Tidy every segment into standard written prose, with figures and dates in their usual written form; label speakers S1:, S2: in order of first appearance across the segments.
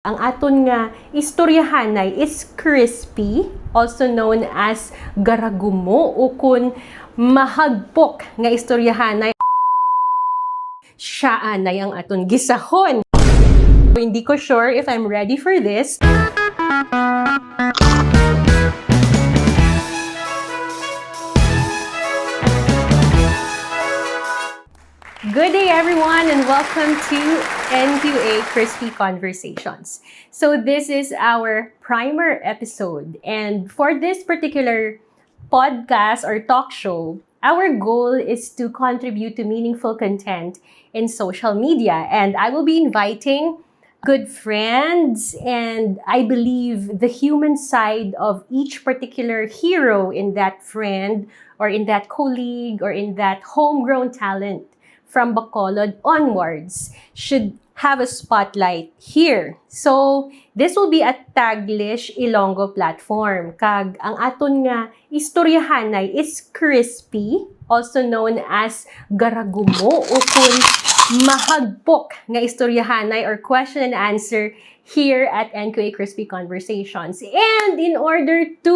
S1: Ang aton nga istoryahanay is crispy, also known as garagumo o kun mahagpok nga istoryahanay. Siyaanay ang aton gisahon. Hindi ko sure if I'm ready for this. Good day everyone and welcome to NQA Crispy Conversations. So this is our primer episode, and for this particular podcast or talk show, our goal is to contribute to meaningful content in social media, and I will be inviting good friends and I believe the human side of each particular hero in that friend or in that colleague or in that homegrown talent from Bacolod onwards should have a spotlight here. So, this will be a Taglish Ilonggo platform. Kag ang aton nga istoryahanay is crispy, also known as garagumo o kun mahagpok nga istoryahanay or question and answer here at NQA Crispy Conversations. And in order to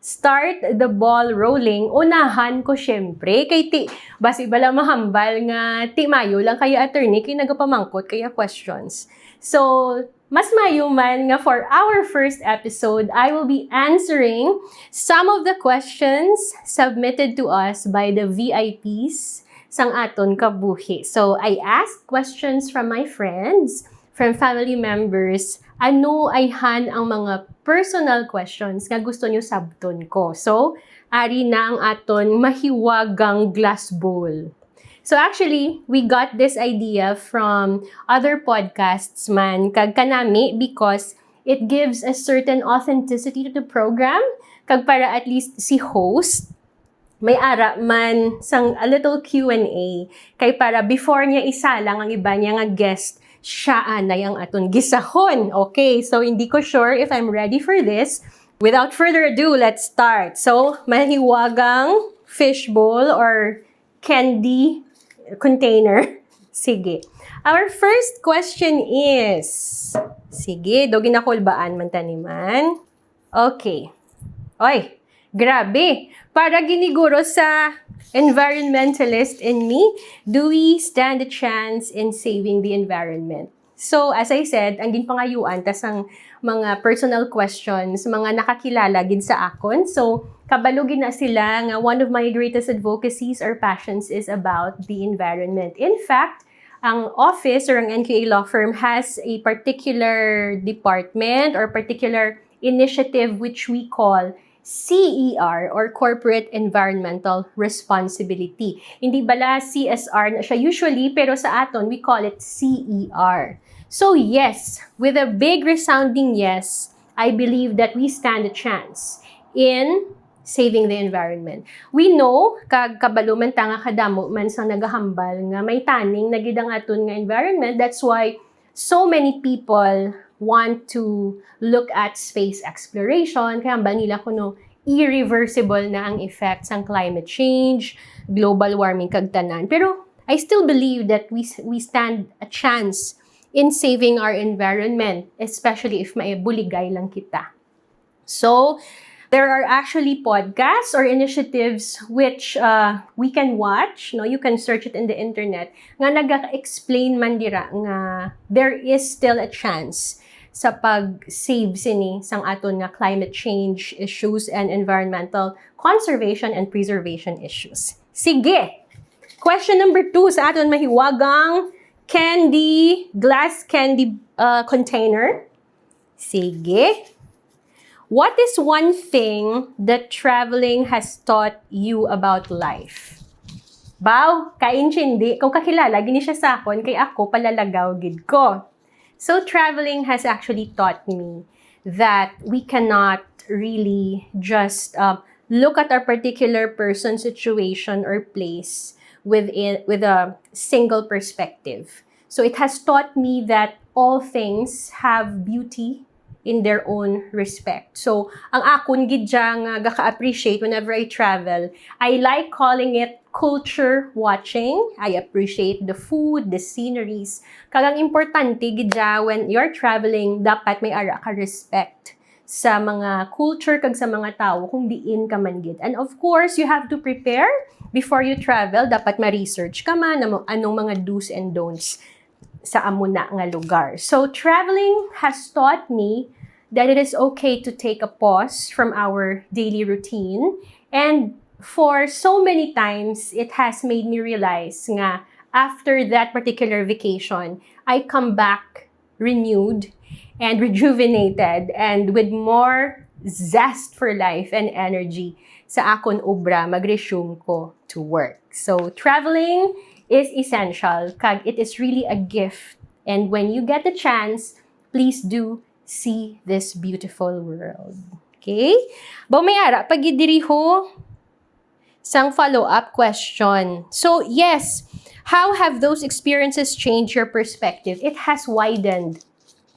S1: start the ball rolling, unahan ko syempre kay basi bala mahambal nga mayo lang kaya attorney kay nagapamangkot kaya questions. So, mas mayo man nga for our first episode, I will be answering some of the questions submitted to us by the VIPs sang aton kabuhi. So, I asked questions from my friends, from family members, ano ay ang mga personal questions nga gusto nyo sabton ko. So, ari na ang aton mahiwagang glass bowl. So actually, we got this idea from other podcasts man, kag kanami, because it gives a certain authenticity to the program, kag para at least si host, may ara man sang a little Q&A, kay para before niya isalang ang iba niya nga guest, siyaanay ang aton gisahon. Okay, so hindi ko sure if I'm ready for this. Without further ado, let's start. So, mahiwagang fishbowl or candy container. Sige. Our first question is, sige, do ginakulbaan man taniman. Okay. Oy, grabe. Para giniguro sa environmentalist in me, do we stand a chance in saving the environment? So, as I said, ang ginpangayuan, tas ang mga personal questions, mga nakakilala gid sa akon. So, kabalugin na sila nga one of my greatest advocacies or passions is about the environment. In fact, ang office or ang NQA law firm has a particular department or particular initiative which we call CER or Corporate Environmental Responsibility. Hindi bala CSR na siya usually, pero sa aton, we call it CER. So yes, with a big resounding yes, I believe that we stand a chance in saving the environment. We know, kag kabaluman ta nga kadamo man sang nagahambal nga may taning nagidang aton nga environment. That's why so many people want to look at space exploration, kaya ba nila kuno irreversible na ang effects ng climate change, global warming kagtanan. Pero I still believe that we stand a chance in saving our environment, especially if maibuligay lang kita. So, there are actually podcasts or initiatives which we can watch. No, you can search it in the internet. Nga naga-explain man dira nga there is still a chance sa pag-save sini sang aton nga climate change issues and environmental conservation and preservation issues. Sige! Question number 2 sa aton mahiwagang glass candy container. Sige. What is one thing that traveling has taught you about life? Baw, kainchindi, kung kakilala, gini siya sa akon, kay ako palalagaw gid ko. So traveling has actually taught me that we cannot really just look at our particular person, situation, or place with a single perspective. So it has taught me that all things have beauty in their own respect. So, ang akon gid nga gaka-appreciate whenever I travel, I like calling it culture watching. I appreciate the food, the sceneries. Kagang importante gid when you're traveling, dapat may ara ka respect sa mga culture kag sa mga tao kung diin ka man gid. And of course, you have to prepare before you travel. Dapat ma-research ka man anong mga do's and don'ts sa amuna nga lugar. So, traveling has taught me that it is okay to take a pause from our daily routine. And for so many times, it has made me realize nga after that particular vacation, I come back renewed and rejuvenated and with more zest for life and energy sa akon obra mag-resume ko to work. So, traveling is essential, kag it is really a gift. And when you get the chance, please do see this beautiful world. Okay? Baw may ara, pagidiri ho, sang follow-up question. So, yes, how have those experiences changed your perspective? It has widened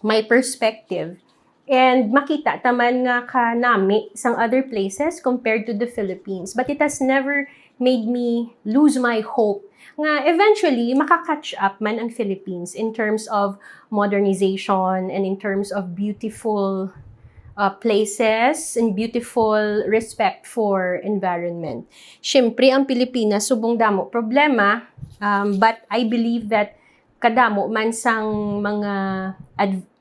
S1: my perspective. And makita taman nga ka nami sang other places compared to the Philippines. But it has never made me lose my hope nga eventually makakatch up man ang Philippines in terms of modernization and in terms of beautiful places and beautiful respect for environment. Siyempre, ang Pilipinas subong damo problema, but I believe that kadamo man sang mga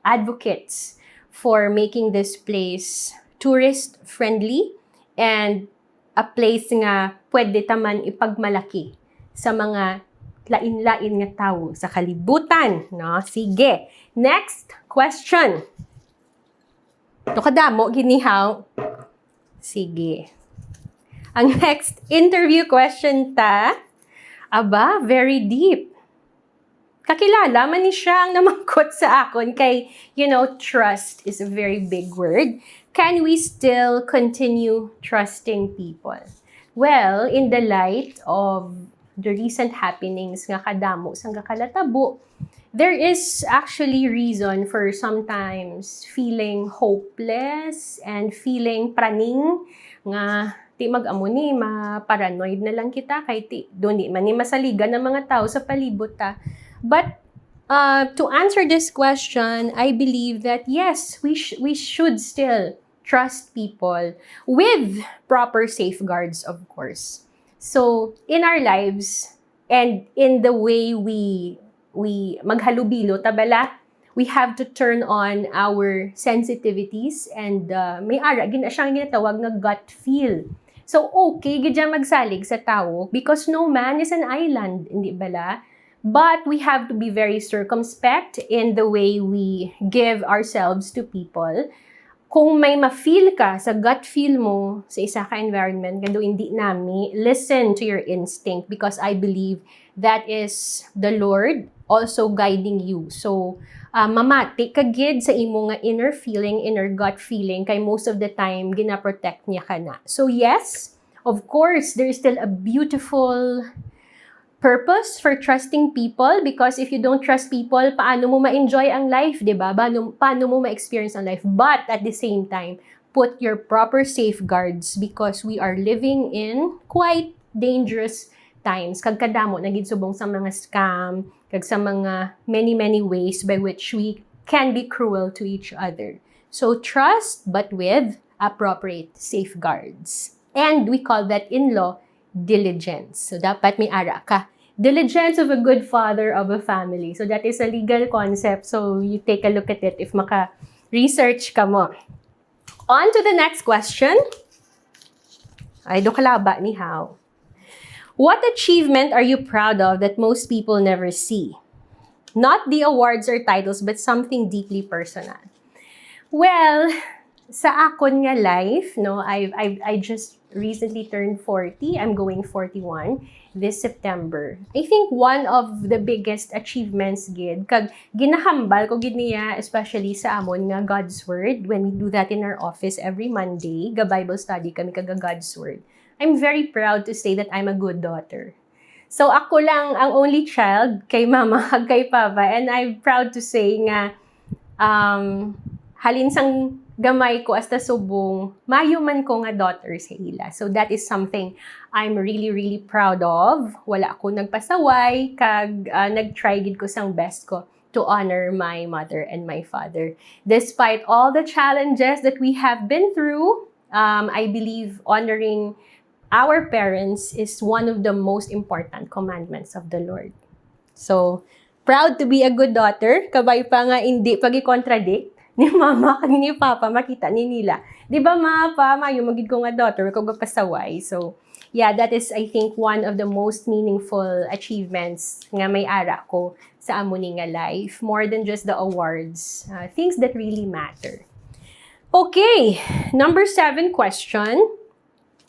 S1: advocates for making this place tourist-friendly and a place nga pwede taman ipagmalaki sa mga lain-lain nga tao sa kalibutan. No? Sige. Next question. Ito kadamo, ginihaw. Sige. Ang next interview question ta, aba, very deep. Kakilala man ni siya ang namangkot sa akon kay, trust is a very big word. Can we still continue trusting people? Well, in the light of the recent happenings nga kadamo sang kakalatabo, there is actually reason for sometimes feeling hopeless and feeling praning nga ti mag-amo ni ma-paranoid na lang kita kay doon di man ni masaligan ng mga tao sa palibot ta. But to answer this question, I believe that yes, we should still trust people with proper safeguards, of course. So, in our lives and in the way we maghalubilo, tabala, we have to turn on our sensitivities and may ara, siyang ginatawag na gut feel. So, okay, gidya magsalig sa tao because no man is an island, hindi bala? But we have to be very circumspect in the way we give ourselves to people. Kung may ma-feel ka sa gut feel mo sa isa ka environment, gando hindi nami, listen to your instinct because I believe that is the Lord also guiding you. So, mamati kagid sa imo nga inner feeling, inner gut feeling, kay most of the time, gina-protect niya ka na. So, yes, of course, there is still a beautiful purpose for trusting people because if you don't trust people, paano mo ma-enjoy ang life, di ba? Paano mo ma-experience ang life? But at the same time, put your proper safeguards because we are living in quite dangerous times. Kag kadamo, nagidsubong sa mga scam, kag sa mga many ways by which we can be cruel to each other. So trust, but with appropriate safeguards. And we call that in law diligence. So, dapat may ara ka. Diligence of a good father of a family. So, that is a legal concept. So, you take a look at it if maka-research ka mo. On to the next question. Ay, do kalaba ni How. What achievement are you proud of that most people never see? Not the awards or titles, but something deeply personal. Well, sa akon nga life, no, I just recently turned 40. I'm going 41 this September. I think one of the biggest achievements gid kag ginahambal ko gid niya especially sa amon nga God's Word when we do that in our office every Monday, ga Bible study kami kag God's Word. I'm very proud to say that I'm a good daughter. So ako lang ang only child kay mama kag kay papa and I'm proud to say nga halin sang gamay ko hasta subong, mayo man ko nga daughter sa ila. So that is something I'm really, really proud of. Wala ako nagpasaway, kag nag-try gid ko sang best ko to honor my mother and my father. Despite all the challenges that we have been through, I believe honoring our parents is one of the most important commandments of the Lord. So, proud to be a good daughter. Kabay pa nga hindi pag-contradict ni mama kag ni papa, makita ni nila. Di ba ma, pa, mayo magid ko nga daughter, ko gapasaway. So, yeah, that is, I think, one of the most meaningful achievements nga may ara ko sa amo ni nga life. More than just the awards. Things that really matter. Okay, number 7 question.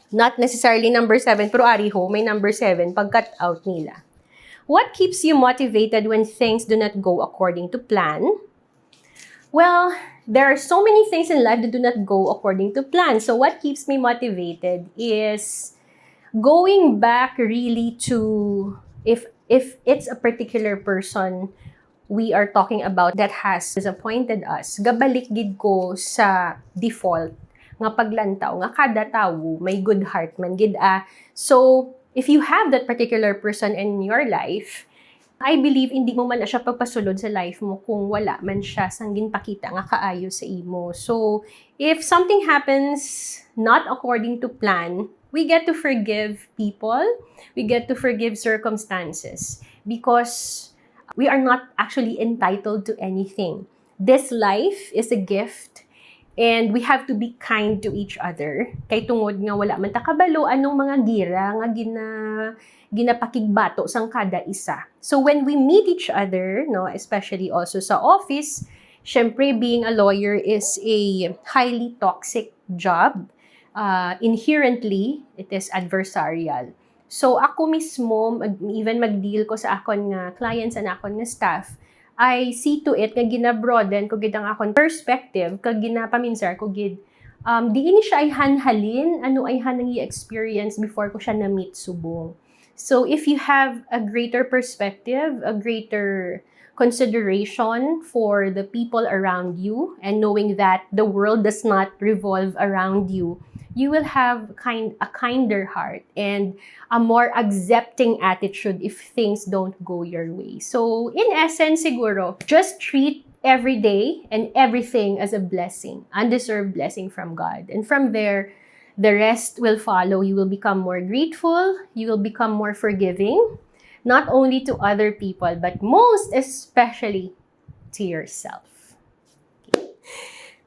S1: Not necessarily number 7, pero ariho, may number 7, pag-cut out nila. What keeps you motivated when things do not go according to plan? Well, there are so many things in life that do not go according to plan. So what keeps me motivated is going back really to, if it's a particular person we are talking about that has disappointed us, gabalik gid ko sa default nga paglantaw, nga kada tawo may good heart man gid a. So, if you have that particular person in your life, I believe hindi mo man na siya pagpasulod sa life mo kung wala man siya sang ginpakita nga kaayo sa imo. So, if something happens not according to plan, we get to forgive people, we get to forgive circumstances because we are not actually entitled to anything. This life is a gift and we have to be kind to each other. Kay tungod nga wala man ta kabalo anong mga gira nga ginapakigbato sang kada isa. So when we meet each other, no, especially also sa office, syempre being a lawyer is a highly toxic job. Inherently, it is adversarial. So ako mismo, even mag-deal ko sa akon nga clients and akon nga staff, I see to it nga gina-broaden ko gid ang akon perspective, kag ginapaminsar ko gid di ini siya ay hanhalin, ano ay hanang i-experience before ko siya na-meet subong. So if you have a greater perspective, a greater consideration for the people around you, and knowing that the world does not revolve around you, you will have a kinder heart and a more accepting attitude if things don't go your way. So in essence, siguro, just treat every day and everything as a blessing, undeserved blessing from God. And from there, the rest will follow. You will become more grateful. You will become more forgiving, not only to other people, but most especially to yourself.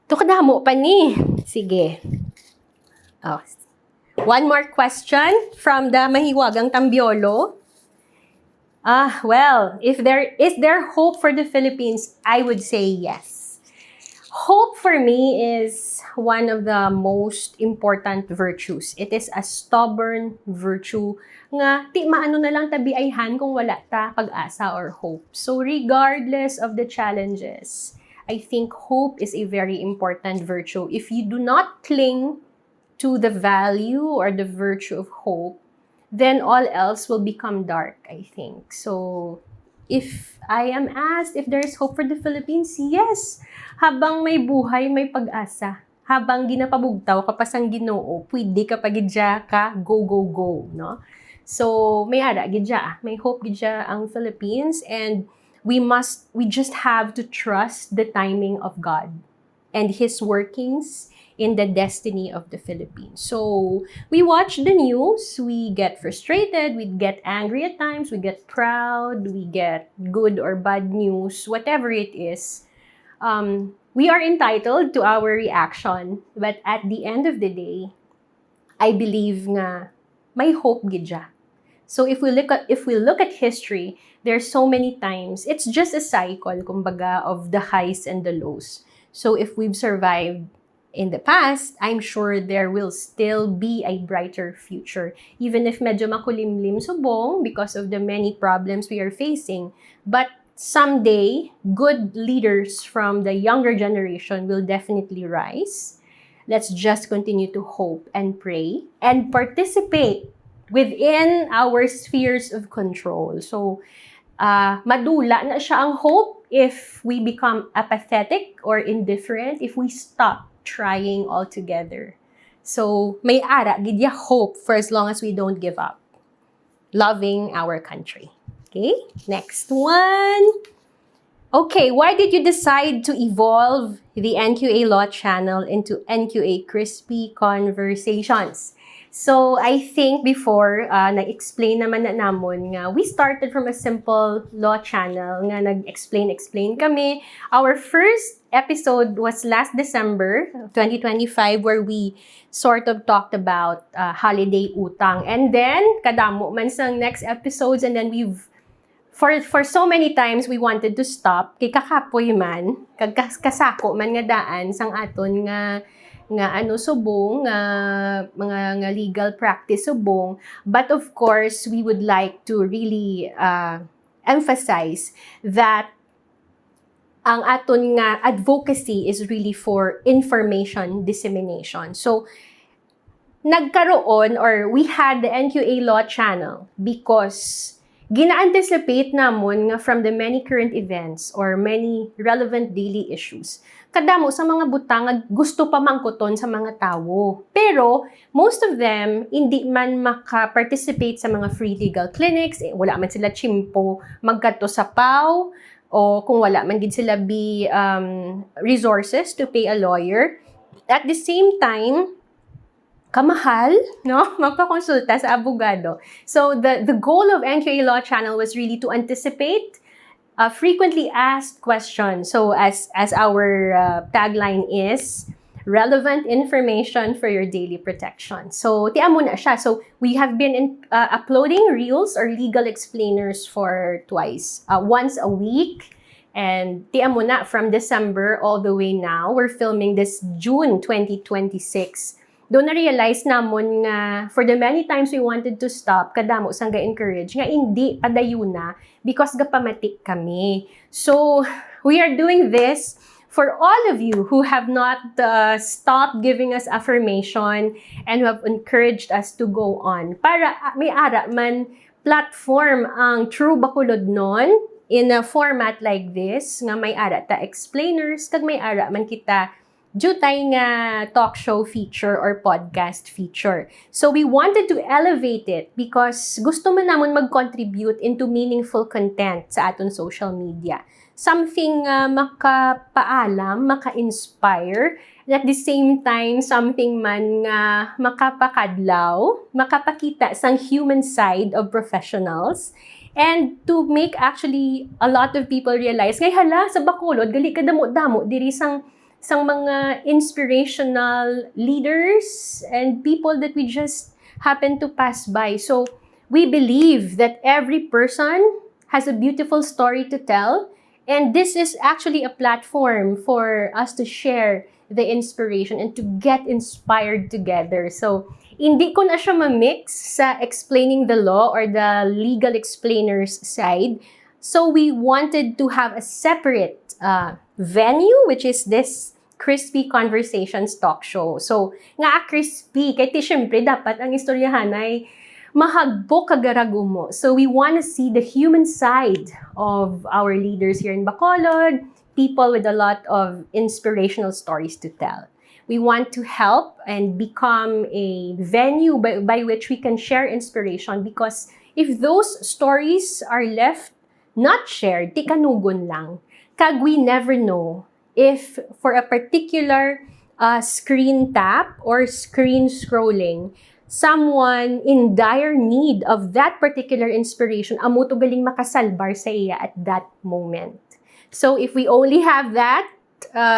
S1: Tukadamo pa ni. Sige. Oh. One more question from the Mahiwagang Tambiolo. Well, is there hope for the Philippines? I would say yes. Hope for me is one of the most important virtues. It is a stubborn virtue nga ti maano na lang tabiayhan kung wala ta pag-asa or hope. So regardless of the challenges, I think hope is a very important virtue. If you do not cling to the value or the virtue of hope, then all else will become dark, I think. So if I am asked if there is hope for the Philippines, yes. Habang may buhay, may pag-asa. Habang ginapabugtaw ka pa sang Ginoo, pwede ka pagidya ka, go, go, go, no? So, may ara gidya, may hope gidya ang Philippines, and we just have to trust the timing of God and His workings in the destiny of the Philippines. So, we watch the news, we get frustrated, we get angry at times, we get proud, we get good or bad news, whatever it is. We are entitled to our reaction, but at the end of the day, I believe nga may hope gidya. So if we look at history, there's so many times it's just a cycle, kumbaga, of the highs and the lows. So if we've survived in the past, I'm sure there will still be a brighter future, even if medyo makulimlim subong because of the many problems we are facing. But someday, good leaders from the younger generation will definitely rise. Let's just continue to hope and pray and participate within our spheres of control. So, madula na siya ang hope if we become apathetic or indifferent, if we stop trying altogether. So, may ara, gidya hope for as long as we don't give up. Loving our country. Okay, next one. Okay, why did you decide to evolve the NQA Law Channel into NQA Crispy Conversations? So, I think before, na-explain naman na namon nga, we started from a simple law channel nga nag-explain kami. Our first episode was last December 2025 where we sort of talked about holiday utang. And then, kadamo man sang next episodes, and then we've For so many times we wanted to stop kay kakapoy man kasako man nga daan sang aton nga subong mga legal practice subong, but of course we would like to really emphasize that ang aton nga advocacy is really for information dissemination. So nagkaroon, or we had the NQA Law Channel because gina-anticipate namon nga from the many current events or many relevant daily issues. Kadamo sa mga butang nga gusto pa mangkuton sa mga tawo. Pero most of them hindi man maka-participate sa mga free legal clinics, wala man sila chimpo magkadto sa PAW, o kung wala man gid sila resources to pay a lawyer. At the same time, kamahal, no? Magpakonsulta sa abogado. So the goal of NQA Law Channel was really to anticipate frequently asked questions. So as our tagline is, relevant information for your daily protection. So tiamo na siya. So we have been uploading reels or legal explainers for once a week. And tiamo na from December all the way now. We're filming this June 2026. Doon na-realize namon nga for the many times we wanted to stop, kadamo sang ga-encourage nga hindi padayon na because gapamatik kami. So, we are doing this for all of you who have not stopped giving us affirmation and who have encouraged us to go on. Para may ara man platform ang True Bacolod nun in a format like this, nga may ara ta explainers, kag may ara man kita jutay nga talk show feature or podcast feature. So we wanted to elevate it because gusto man namon mag-contribute into meaningful content sa aton social media. Something makapaalam, maka-inspire, and at the same time, something man nga makapakadlaw, makapakita sang human side of professionals, and to make actually a lot of people realize, ngay hala, sa Bacolod, gali ka damo-damo, diri sang mga inspirational leaders and people that we just happen to pass by. So we believe that every person has a beautiful story to tell, and this is actually a platform for us to share the inspiration and to get inspired together. So hindi ko na siya ma-mix sa explaining the law or the legal explainers side. So we wanted to have a separate venue, which is this Crispy Conversations talk show. So, nga crispy, kaya syempre dapat ang istoryahan ay mahagbo kagarago mo. So, we want to see the human side of our leaders here in Bacolod, people with a lot of inspirational stories to tell. We want to help and become a venue by which we can share inspiration, because if those stories are left not shared, tikanugon lang. Kag we never know if for a particular screen tap or screen scrolling, someone in dire need of that particular inspiration, amo to galing makasalbar sa iya at that moment. So if we only have that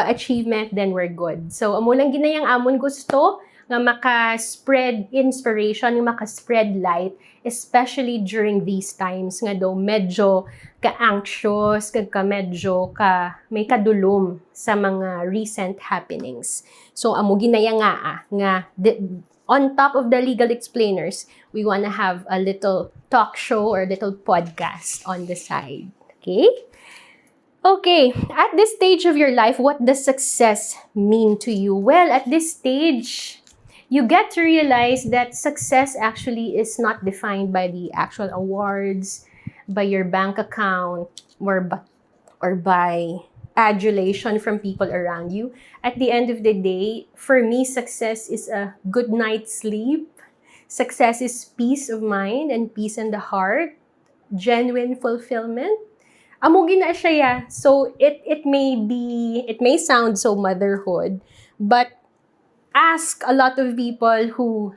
S1: achievement, then we're good. So amo lang ginayang amon gusto nga maka-spread inspiration, nga maka-spread light, especially during these times nga daw medyo ka-anxious, medyo may kadulom sa mga recent happenings. So amo ginaya nga on top of the legal explainers, we want to have a little talk show or a little podcast on the side. Okay? Okay, at this stage of your life, what does success mean to you? Well, at this stage, you get to realize that success actually is not defined by the actual awards, by your bank account, or or by adulation from people around you. At the end of the day, for me, success is a good night's sleep. Success is peace of mind and peace in the heart, genuine fulfillment. Amo gina siya ya. So it may sound so motherhood, but ask a lot of people who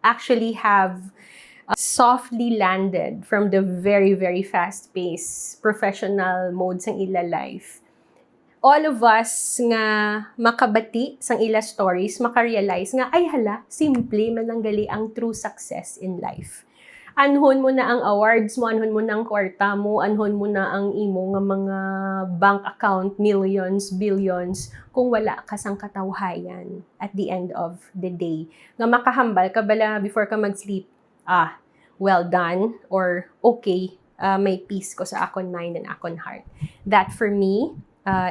S1: actually have softly landed from the very, very fast-paced professional mode sang ila life. All of us nga makabati sang ila stories, makarealize nga, ay hala, simple mananggali ang true success in life. Anhon mo na ang awards mo, anhon mo na ang kwarta mo, anhon mo na ang imo nga mga bank account, millions, billions, kung wala ka sang katawhayan at the end of the day. Nga makahambal ka bala before ka mag-sleep, well done, or okay, may peace ko sa akon mind and akon heart. That for me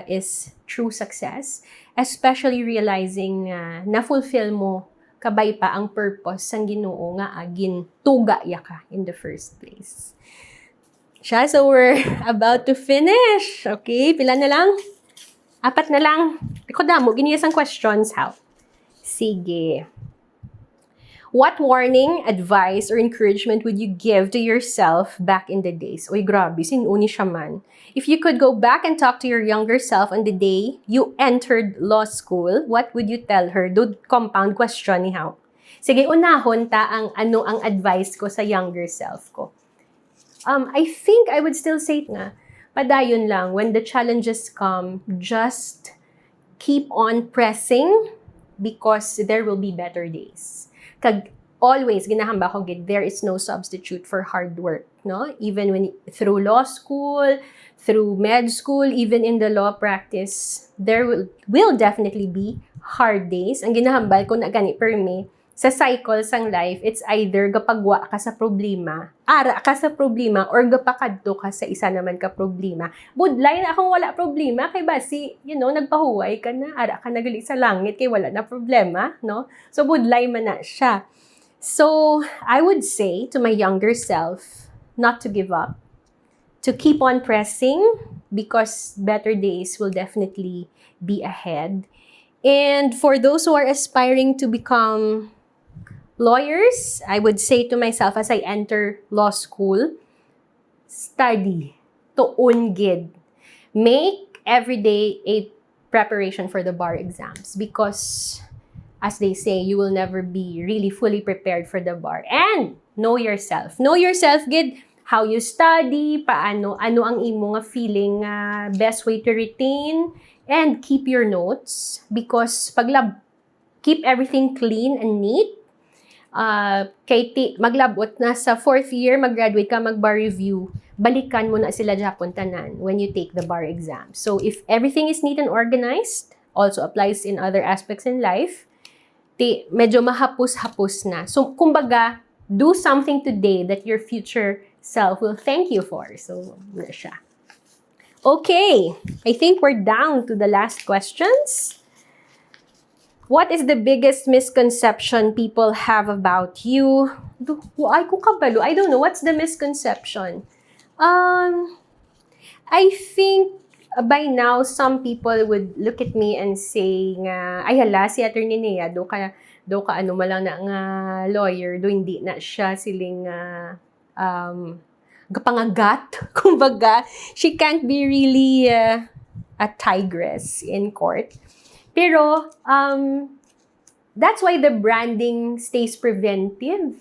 S1: is true success, especially realizing na-fulfill mo kabay pa ang purpose sang Ginoo nga agin tuga ya ka in the first place. Siya, so we're about to finish. Okay, pila na lang? 4 na lang. Iko damo, giniyas ang questions, how? Sige. What warning, advice, or encouragement would you give to yourself back in the days? Uy, grabe, sinuni siya man. If you could go back and talk to your younger self on the day you entered law school, what would you tell her? Do compound question ni how? Sige, unahon ta ang ano ang advice ko sa younger self ko. I think I would still say nga, padayon lang, when the challenges come, just keep on pressing because there will be better days. Kag always ginahamba ko gid, there is no substitute for hard work, no? Even when through law school, through med school, even in the law practice, there will definitely be hard days. Ang ginahambal ko na gani per me, sa cycle sang life, it's either gapagwa ka sa problema, ara ka sa problema, or gapakadto ka sa isa naman ka problema. Budlay na akong wala problema, kay basi, nagpahuway ka na, ara ka nagali sa langit, kay wala na problema, no? So, budlay man na siya. So, I would say to my younger self, not to give up, to keep on pressing, because better days will definitely be ahead. And for those who are aspiring to become lawyers, I would say to myself as I enter law school, study, tuon gid. Make every day a preparation for the bar exams because, as they say, you will never be really fully prepared for the bar. And know yourself. Know yourself gid, how you study, ano ang imo nga feeling best way to retain, and keep your notes because keep everything clean and neat. Maglabot na sa 4th year, mag-graduate ka, mag-bar review, balikan mo na sila Japon tanan when you take the bar exam. So if everything is neat and organized, also applies in other aspects in life, medyo mahapos-hapos na. So kumbaga, do something today that your future self will thank you for. So, na siya. Okay, I think we're down to the last questions. What is the biggest misconception people have about you? Ay, kung kabalo. I don't know. What's the misconception? I think by now, some people would look at me and say nga, ay hala, si Attorney Nea, do ka ano malang na nga lawyer, do hindi na siya siling gapangagat. Kumbaga, she can't be really a tigress in court. Pero, that's why the branding stays preventive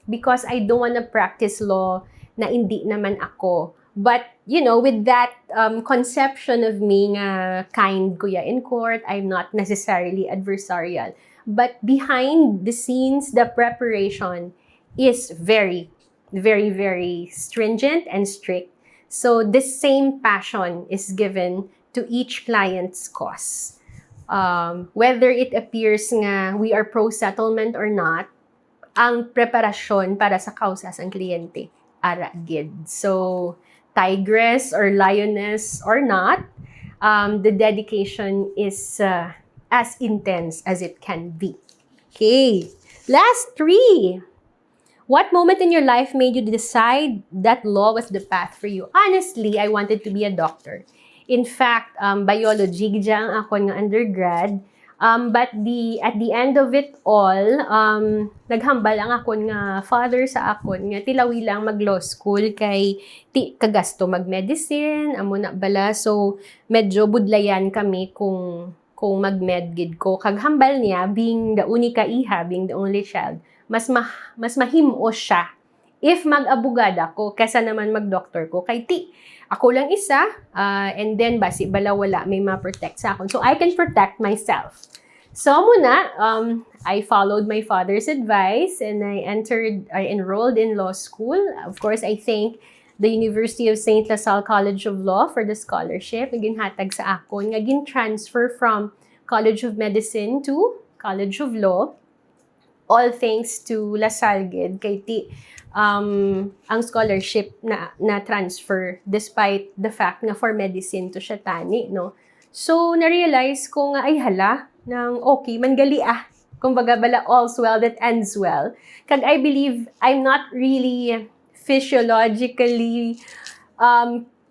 S1: because I don't want to practice law na hindi naman ako. But, with that conception of me nga kind kuya in court, I'm not necessarily adversarial. But behind the scenes, the preparation is very, very, very stringent and strict. So, the same passion is given to each client's cause. Whether it appears nga we are pro-settlement or not, ang preparasyon para sa kausas ang kliyente, ara gid. So, tigress or lioness or not, the dedication is as intense as it can be. Okay, last 3. What moment in your life made you decide that law was the path for you? Honestly, I wanted to be a doctor. In fact, biology, gidya ang ako nga undergrad. But at the end of it all, naghambal ang akon nga father sa akon nga tilawi lang mag-law school kay kagasto mag-medicine, amo na bala. So, medyo budlayan kami kung mag-med gid ko. Kaghambal niya, being the unika iha, being the only child, mas mahimo siya if mag-abogad ako kesa naman mag-doctor ko. Kay ako lang isa, and then basi bala wala may ma-protect sa akon. So, I can protect myself. So, muna, I followed my father's advice and I enrolled in law school. Of course, I thank the University of St. LaSalle College of Law for the scholarship. Naginhatag sa akon. Naging transfer from College of Medicine to College of Law. All thanks to LaSalle gid kay ang scholarship na transfer despite the fact na for medicine to siya tani, no? So, na-realize ko nga, ay hala, nang okay, mangali kumbaga bala, all's well that ends well. Kag I believe I'm not really physiologically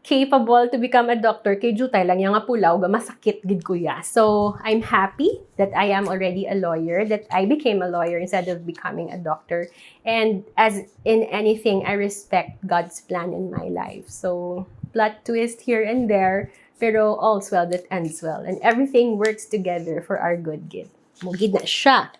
S1: capable to become a doctor. Kay jutay lang yung nga pulaw, masakit gid kuya. So, I'm happy that I am already a lawyer, that I became a lawyer instead of becoming a doctor. And as in anything, I respect God's plan in my life. So, plot twist here and there, pero all's well that ends well. And everything works together for our good gid. Mugid na siya.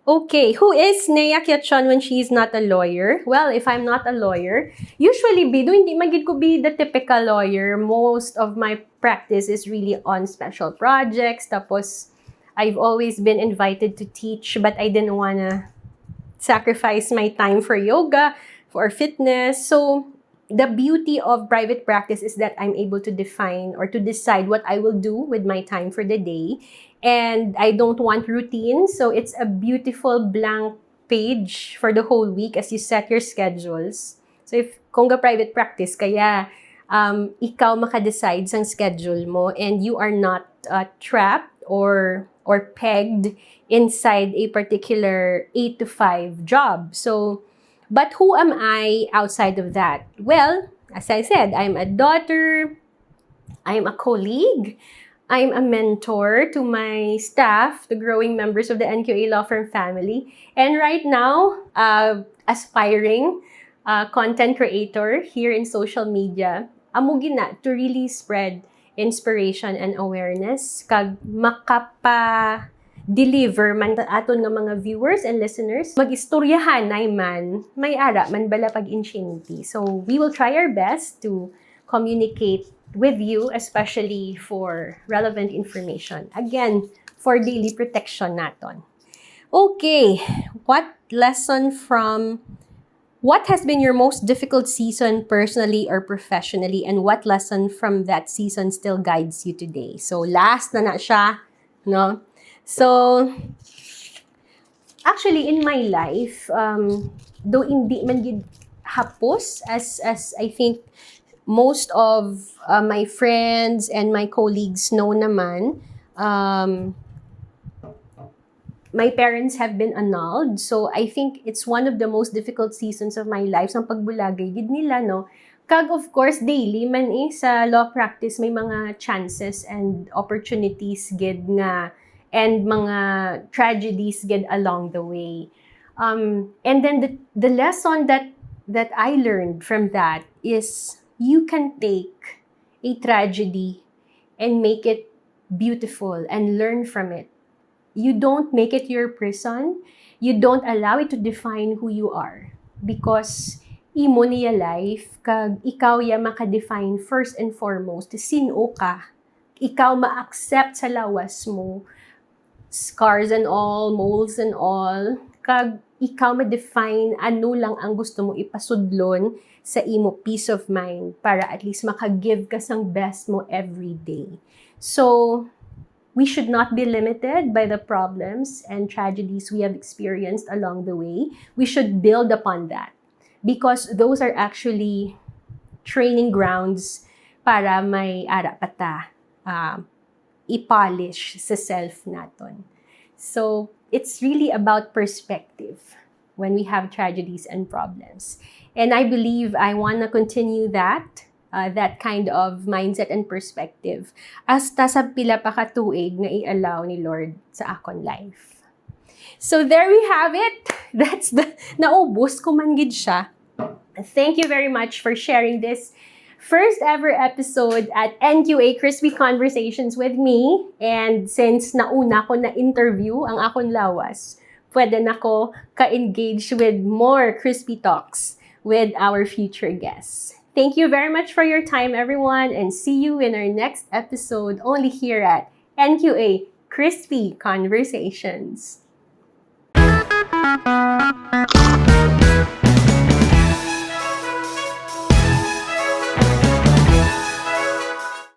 S1: Okay, who is Nea Kiachon when she's not a lawyer? Well, if I'm not a lawyer, usually hindi magid ko be the typical lawyer. Most of my practice is really on special projects. Tapos, I've always been invited to teach, but I didn't wanna sacrifice my time for yoga, for fitness. So, the beauty of private practice is that I'm able to define or to decide what I will do with my time for the day. And I don't want routine, so it's a beautiful blank page for the whole week as you set your schedules. So kung private practice, kaya ikaw makadecide sang schedule mo and you are not trapped or pegged inside a particular 8 to 5 job. So, but who am I outside of that? Well, as I said, I'm a daughter, I'm a colleague, I'm a mentor to my staff, the growing members of the NQA Law Firm family. And right now, aspiring content creator here in social media. Amo gina to really spread inspiration and awareness kag deliver man aton nga mga viewers and listeners magistoryahanay man may ara man bala pag-infinity. So we will try our best to communicate with you, especially for relevant information. Again, for daily protection naton. Okay, what has been your most difficult season personally or professionally, and what lesson from that season still guides you today? So last na siya, no? So, actually, in my life, though hindi man gid hapos as I think most of my friends and my colleagues know naman, my parents have been annulled. So, I think it's one of the most difficult seasons of my life. Sa pagbulagay, gid nila, no? Kag, of course, daily man sa law practice, may mga chances and opportunities gid nga and mga tragedies get along the way. And then the lesson that I learned from that is you can take a tragedy and make it beautiful and learn from it. You don't make it your prison. You don't allow it to define who you are. Because imo niya life, kag ikaw ya makadefine first and foremost, sino ka. Ikaw ma-accept sa lawas mo, scars and all, moles and all, kag ikaw ma-define ano lang ang gusto mo ipasudlon sa imo peace of mind para at least maka-give ka sang best mo every day. So, we should not be limited by the problems and tragedies we have experienced along the way. We should build upon that because those are actually training grounds para may ara pata i-polish sa self naton. So, it's really about perspective when we have tragedies and problems. And I believe I want to continue that that kind of mindset and perspective. Hasta sa pila pa ka tuig na i-allow ni Lord sa akon life. So there we have it. That's the naubos ko man gid siya. Thank you very much for sharing this first ever episode at NQA Crispy Conversations with me. And since nauna ko na interview ang akon lawas, pwede na ko ka-engage with more crispy talks with our future guests. Thank you very much for your time, everyone, and see you in our next episode only here at NQA Crispy Conversations.